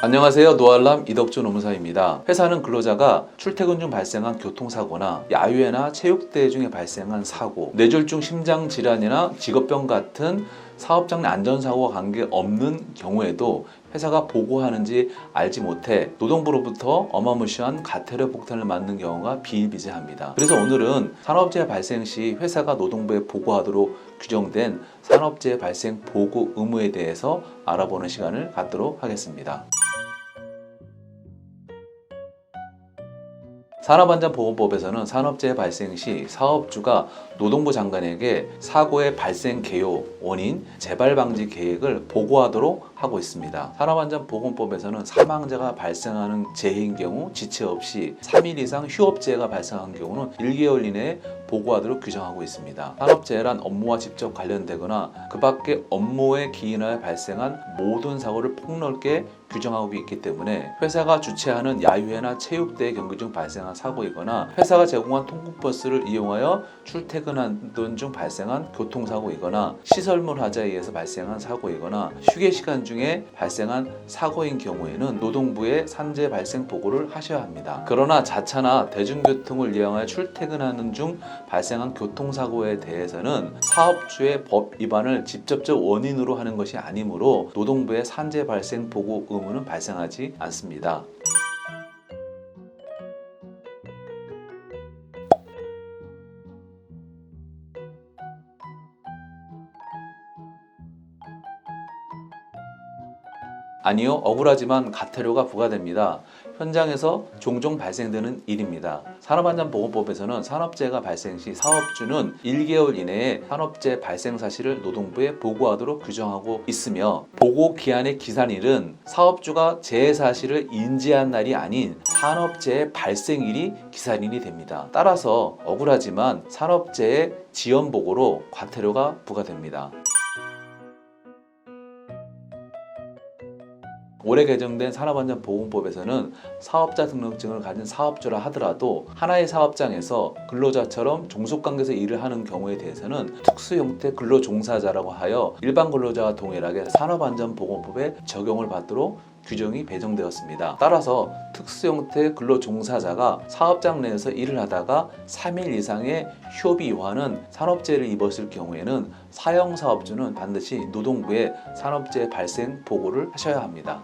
안녕하세요. 노알람 이덕준 노무사입니다. 회사는 근로자가 출퇴근 중 발생한 교통사고나 야유회나 체육대회 중에 발생한 사고, 뇌졸중 심장질환이나 직업병 같은 사업장 내 안전사고와 관계없는 경우에도 회사가 보고하는지 알지 못해 노동부로부터 어마무시한 과태료 폭탄을 맞는 경우가 비일비재합니다. 그래서 오늘은 산업재해 발생 시 회사가 노동부에 보고하도록 규정된 산업재해 발생 보고 의무에 대해서 알아보는 시간을 갖도록 하겠습니다. 산업안전보건법에서는 산업재해 발생 시 사업주가 노동부 장관에게 사고의 발생 개요, 원인, 재발 방지 계획을 보고하도록 하고 있습니다. 산업안전보건법에서는 사망자가 발생하는 재해인 경우 지체 없이 3일 이상 휴업재해가 발생한 경우는 1개월 이내에 보고하도록 규정하고 있습니다. 산업재해란 업무와 직접 관련되거나 그 밖에 업무에 기인하여 발생한 모든 사고를 폭넓게 규정하고 있기 때문에 회사가 주최하는 야유회나 체육대회 경기 중 발생한 사고이거나 회사가 제공한 통근버스를 이용하여 출퇴근하던 중 발생한 교통사고이거나 시설물 화재에 의해서 발생한 사고이거나 휴게시간 중에 발생한 사고인 경우에는 노동부에 산재 발생 보고를 하셔야 합니다. 그러나 자차나 대중교통을 이용하여 출퇴근하는 중 발생한 교통사고에 대해서는 사업주의 법 위반을 직접적 원인으로 하는 것이 아니므로 노동부의 산재 발생 보고 의무는 발생하지 않습니다. 아니요, 억울하지만 과태료가 부과됩니다. 현장에서 종종 발생되는 일입니다. 산업안전보건법에서는 산업재해가 발생 시 사업주는 1개월 이내에 산업재해 발생 사실을 노동부에 보고하도록 규정하고 있으며 보고 기한의 기산일은 사업주가 재해 사실을 인지한 날이 아닌 산업재해 발생일이 기산일이 됩니다. 따라서 억울하지만 산업재해 지연보고로 과태료가 부과됩니다. 올해 개정된 산업안전보건법에서는 사업자 등록증을 가진 사업주라 하더라도 하나의 사업장에서 근로자처럼 종속관계에서 일을 하는 경우에 대해서는 특수형태 근로종사자라고 하여 일반 근로자와 동일하게 산업안전보건법에 적용을 받도록 규정이 배정되었습니다. 따라서 특수형태 근로종사자가 사업장 내에서 일을 하다가 3일 이상의 휴업이 요하는 산업재해를 입었을 경우에는 사형사업주는 반드시 노동부에 산업재해 발생 보고를 하셔야 합니다.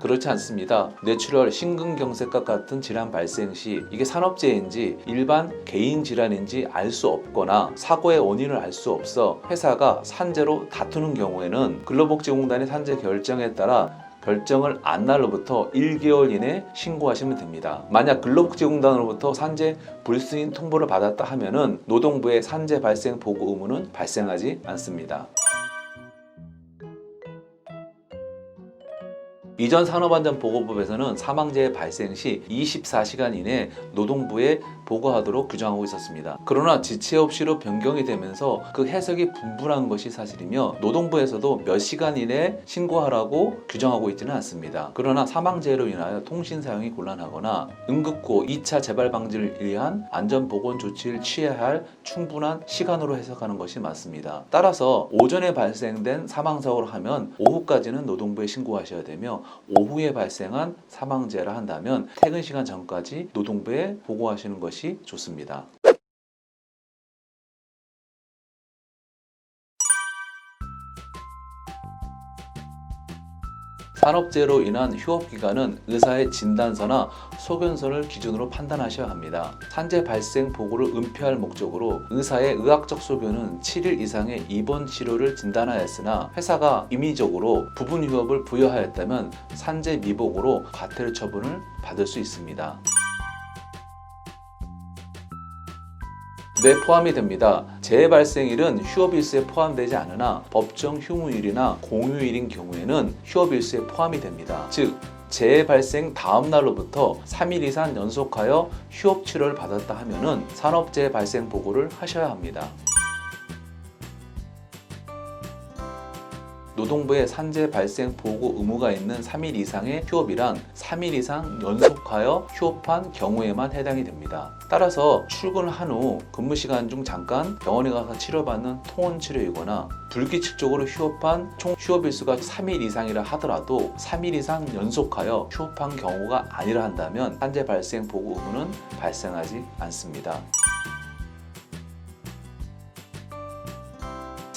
그렇지 않습니다. 뇌출혈, 심근경색과 같은 질환 발생 시 이게 산업재해인지 일반 개인 질환인지 알 수 없거나 사고의 원인을 알 수 없어 회사가 산재로 다투는 경우에는 근로복지공단의 산재 결정에 따라 결정을 안 날로부터 1개월 이내 신고하시면 됩니다. 만약 근로복지공단으로부터 산재 불승인 통보를 받았다 하면은 노동부의 산재 발생 보고 의무는 발생하지 않습니다. 이전 산업안전보건법에서는 사망재해 발생 시 24시간 이내 노동부에 보고하도록 규정하고 있었습니다. 그러나 지체 없이로 변경이 되면서 그 해석이 분분한 것이 사실이며 노동부에서도 몇 시간 이내에 신고하라고 규정하고 있지는 않습니다. 그러나 사망재해로 인하여 통신 사용이 곤란하거나 응급고 2차 재발 방지를 위한 안전보건 조치를 취해야 할 충분한 시간으로 해석하는 것이 맞습니다. 따라서 오전에 발생된 사망사고를 하면 오후까지는 노동부에 신고하셔야 되며 오후에 발생한 사망재해라 한다면 퇴근 시간 전까지 노동부에 보고하시는 것이 좋습니다. 산업재해로 인한 휴업기간은 의사의 진단서나 소견서를 기준으로 판단하셔야 합니다. 산재 발생 보고를 은폐할 목적으로 의사의 의학적 소견은 7일 이상의 입원 치료를 진단하였으나 회사가 임의적으로 부분 휴업을 부여하였다면 산재 미복으로 과태료 처분을 받을 수 있습니다. 네, 포함이 됩니다. 재해 발생일은 휴업일수에 포함되지 않으나 법정 휴무일이나 공휴일인 경우에는 휴업일수에 포함이 됩니다. 즉, 재해 발생 다음 날로부터 3일 이상 연속하여 휴업 치료를 받았다 하면은 산업재해 발생 보고를 하셔야 합니다. 노동부의 산재 발생 보고 의무가 있는 3일 이상의 휴업이란 3일 이상 연속하여 휴업한 경우에만 해당이 됩니다. 따라서 출근한 후 근무 시간 중 잠깐 병원에 가서 치료받는 통원 치료이거나 불규칙적으로 휴업한 총 휴업일수가 3일 이상이라 하더라도 3일 이상 연속하여 휴업한 경우가 아니라 한다면 산재 발생 보고 의무는 발생하지 않습니다.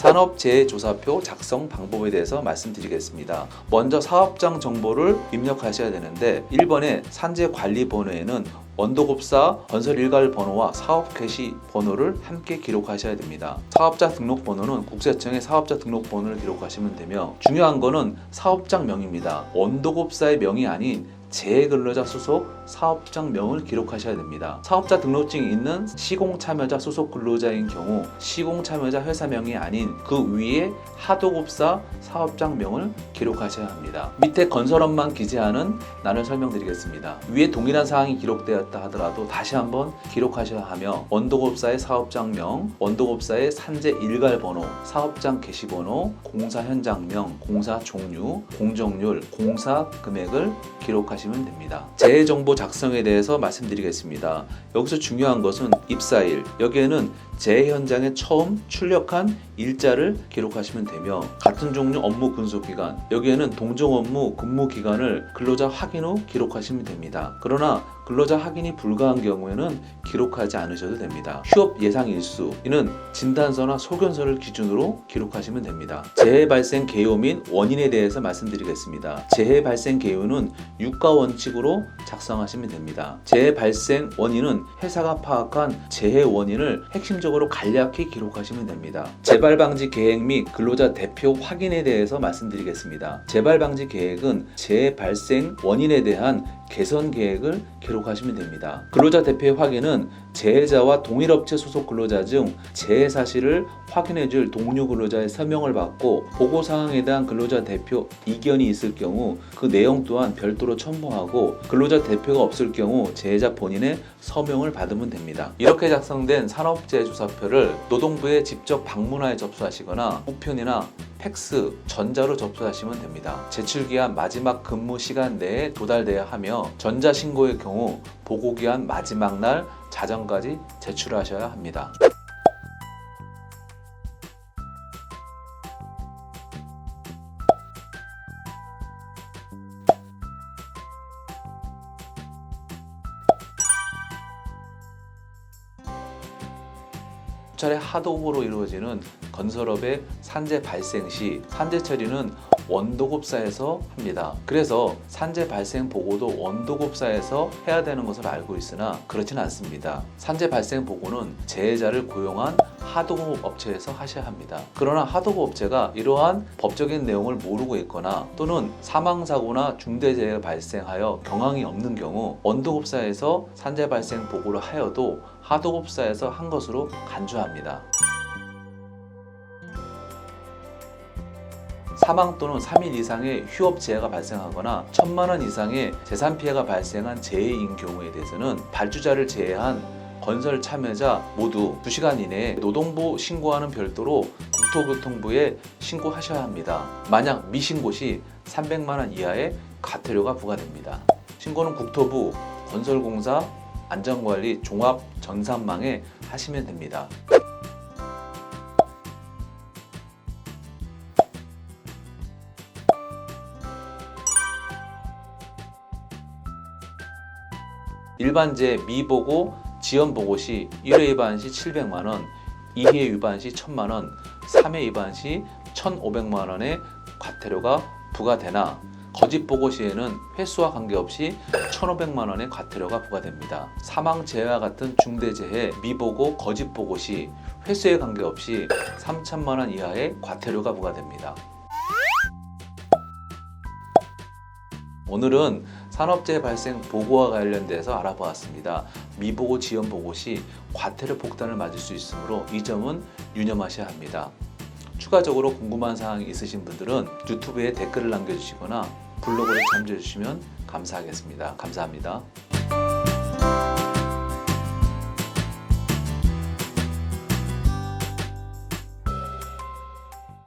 산업재해조사표 작성 방법에 대해서 말씀드리겠습니다. 먼저 사업장 정보를 입력하셔야 되는데 1번의 산재관리번호에는 원도급사 건설 일괄 번호와 사업 개시 번호를 함께 기록하셔야 됩니다. 사업자 등록번호는 국세청의 사업자 등록번호를 기록하시면 되며 중요한 거는 사업장 명입니다. 원도급사의 명이 아닌 재해근로자 소속 사업장 명을 기록하셔야 됩니다. 사업자 등록증이 있는 시공참여자 소속 근로자인 경우 시공참여자 회사명이 아닌 그 위에 하도급사 사업장 명을 기록하셔야 합니다. 밑에 건설업만 기재하는 난을 설명드리겠습니다. 위에 동일한 사항이 기록되었다 하더라도 다시 한번 기록하셔야 하며 원도급사의 사업장명, 원도급사의 산재 일괄번호, 사업장 개시번호, 공사 현장명, 공사 종류, 공정률, 공사 금액을 기록하시면 됩니다. 재해정보 작성에 대해서 말씀드리겠습니다. 여기서 중요한 것은 입사일, 여기에는 재해 현장에 처음 출력한 일자를 기록하시면 되며 같은 종류 업무 근속기간, 여기에는 동종 업무 근무 기간을 근로자 확인 후 기록하시면 됩니다. 그러나 근로자 확인이 불가한 경우에는 기록하지 않으셔도 됩니다. 휴업 예상 일수, 이는 진단서나 소견서를 기준으로 기록하시면 됩니다. 재해 발생 개요 및 원인에 대해서 말씀드리겠습니다. 재해 발생 개요는 유가 원칙으로 작성하시면 됩니다. 재해 발생 원인은 회사가 파악한 재해 원인을 핵심적으로 간략히 기록하시면 됩니다. 재발 방지 계획 및 근로자 대표 확인에 대해서 말씀드리겠습니다. 재발 방지 계획은 재해 발생 원인에 대한 개선 계획을 기록하시면 됩니다. 근로자 대표 확인은 재해자와 동일업체 소속 근로자 중 재해 사실을 확인해줄 동료 근로자의 서명을 받고 보고 사항에 대한 근로자 대표 이견이 있을 경우 그 내용 또한 별도로 첨부하고 근로자 대표가 없을 경우 재해자 본인의 서명을 받으면 됩니다. 이렇게 작성된 산업재해조사표를 노동부에 직접 방문하여 접수하시거나 우편이나 팩스, 전자로 접수하시면 됩니다. 제출기한 마지막 근무 시간 내에 도달돼야 하며 전자신고의 경우 보고기한 마지막 날 자정까지 제출하셔야 합니다. 수차례 하도급으로 이루어지는 건설업의 산재 발생 시 산재 처리는 원도급사에서 합니다. 그래서 산재 발생 보고도 원도급사에서 해야 되는 것을 알고 있으나 그렇지는 않습니다. 산재 발생 보고는 재해자를 고용한 하도급 업체에서 하셔야 합니다. 그러나 하도급 업체가 이러한 법적인 내용을 모르고 있거나 또는 사망사고나 중대재해가 발생하여 경황이 없는 경우 원도급사에서 산재 발생 보고를 하여도 하도급사에서 한 것으로 간주합니다. 사망 또는 3일 이상의 휴업재해가 발생하거나 1,000만 원 이상의 재산피해가 발생한 재해인 경우에 대해서는 발주자를 제외한 건설 참여자 모두 2시간 이내에 노동부 신고와는 별도로 국토교통부에 신고하셔야 합니다. 만약 미신고 시 300만 원 이하의 과태료가 부과됩니다. 신고는 국토부 건설공사 안전관리 종합 전산망에 하시면 됩니다. 일반재해 미보고 지연보고 시 1회 위반 시 700만 원, 2회 위반 시 1,000만 원, 3회 위반 시 1,500만 원의 과태료가 부과되나 거짓보고 시에는 횟수와 관계없이 1,500만 원의 과태료가 부과됩니다. 사망재해와 같은 중대재해 미보고 거짓보고 시 횟수에 관계없이 3,000만 원 이하의 과태료가 부과됩니다. 오늘은 산업재해 발생 보고와 관련돼서 알아보았습니다. 미보고 지연보고 시 과태료 폭탄을 맞을 수 있으므로 이 점은 유념하셔야 합니다. 추가적으로 궁금한 사항이 있으신 분들은 유튜브에 댓글을 남겨주시거나 블로그를 참조해 주시면 감사하겠습니다. 감사합니다.